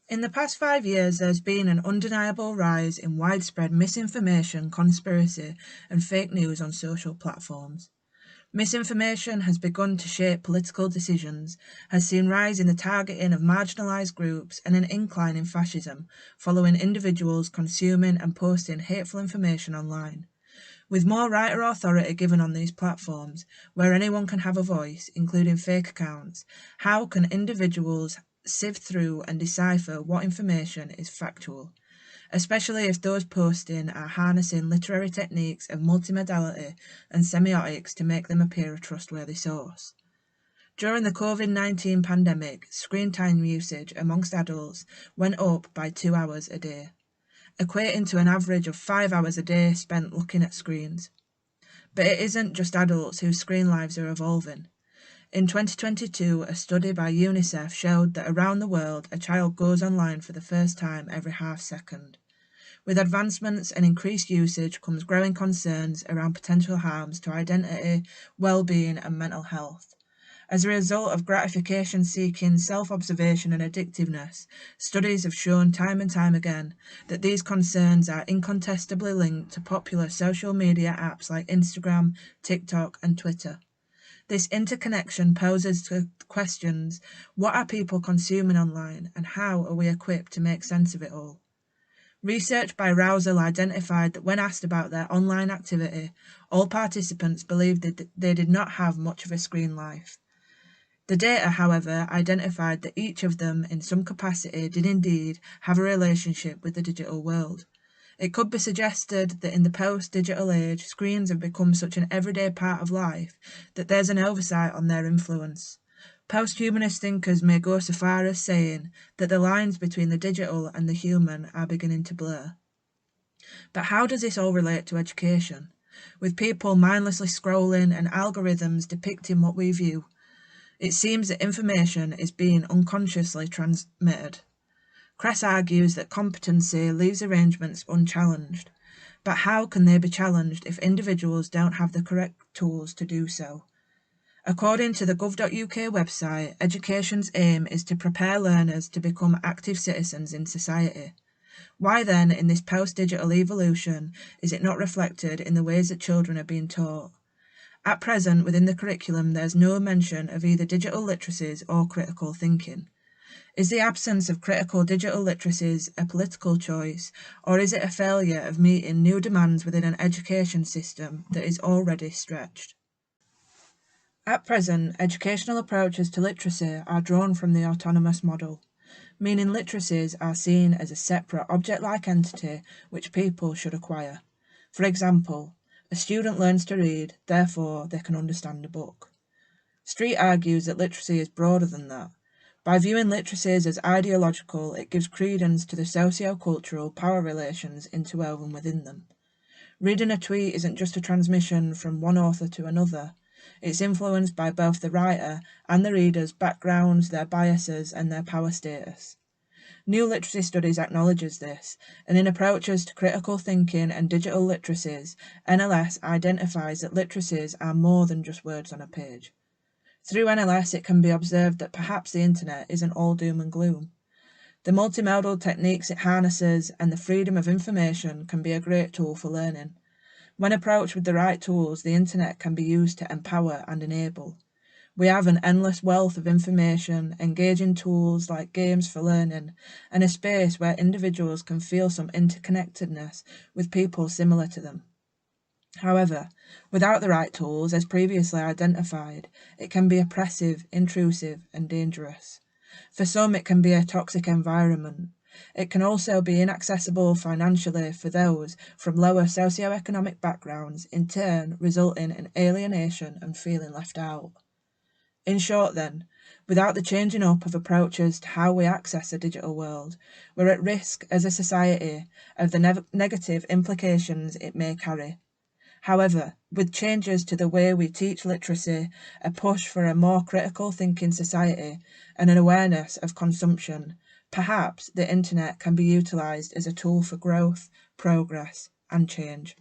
In the past 5 years, there's been an undeniable rise in widespread misinformation, conspiracy, and fake news on social platforms. Misinformation has begun to shape political decisions, has seen rise in the targeting of marginalised groups and an incline in fascism, following individuals consuming and posting hateful information online. With more right or authority given on these platforms, where anyone can have a voice, including fake accounts, how can individuals sift through and decipher what information is factual, especially if those posting are harnessing literary techniques of multimodality and semiotics to make them appear a trustworthy source? During the COVID-19 pandemic, screen time usage amongst adults went up by 2 hours a day, equating to an average of 5 hours a day spent looking at screens. But it isn't just adults whose screen lives are evolving. In 2022, a study by UNICEF showed that around the world, a child goes online for the first time every half second. With advancements and increased usage comes growing concerns around potential harms to identity, well-being and mental health. As a result of gratification-seeking, self-observation and addictiveness, studies have shown time and time again that these concerns are incontestably linked to popular social media apps like Instagram, TikTok and Twitter. This interconnection poses questions: what are people consuming online and how are we equipped to make sense of it all? Research by Rousel identified that when asked about their online activity, all participants believed that they did not have much of a screen life. The data, however, identified that each of them, in some capacity, did indeed have a relationship with the digital world. It could be suggested that in the post-digital age, screens have become such an everyday part of life that there's an oversight on their influence. Post-humanist thinkers may go so far as saying that the lines between the digital and the human are beginning to blur. But how does this all relate to education? With people mindlessly scrolling and algorithms depicting what we view, it seems that information is being unconsciously transmitted. Kress argues that competency leaves arrangements unchallenged, but how can they be challenged if individuals don't have the correct tools to do so? According to the gov.uk website, education's aim is to prepare learners to become active citizens in society. Why then, in this post-digital evolution, is it not reflected in the ways that children are being taught? At present, within the curriculum, there is no mention of either digital literacies or critical thinking. Is the absence of critical digital literacies a political choice, or is it a failure of meeting new demands within an education system that is already stretched? At present, educational approaches to literacy are drawn from the autonomous model, meaning literacies are seen as a separate object-like entity which people should acquire. For example, a student learns to read, therefore they can understand a book. Street argues that literacy is broader than that. By viewing literacies as ideological, it gives credence to the socio-cultural power relations interwoven within them. Reading a tweet isn't just a transmission from one author to another. It's influenced by both the writer and the reader's backgrounds, their biases, and their power status. New literacy studies acknowledges this, and in approaches to critical thinking and digital literacies, NLS identifies that literacies are more than just words on a page. Through NLS, it can be observed that perhaps the internet isn't all doom and gloom. The multimodal techniques it harnesses and the freedom of information can be a great tool for learning. When approached with the right tools, the internet can be used to empower and enable. We have an endless wealth of information, engaging tools like games for learning, and a space where individuals can feel some interconnectedness with people similar to them. However, without the right tools, as previously identified, it can be oppressive, intrusive, and dangerous. For some, it can be a toxic environment. It can also be inaccessible financially for those from lower socioeconomic backgrounds, in turn resulting in alienation and feeling left out. In short then, without the changing up of approaches to how we access a digital world, we're at risk as a society of the negative implications it may carry. However, with changes to the way we teach literacy, a push for a more critical thinking society, and an awareness of consumption, perhaps the internet can be utilised as a tool for growth, progress, and change.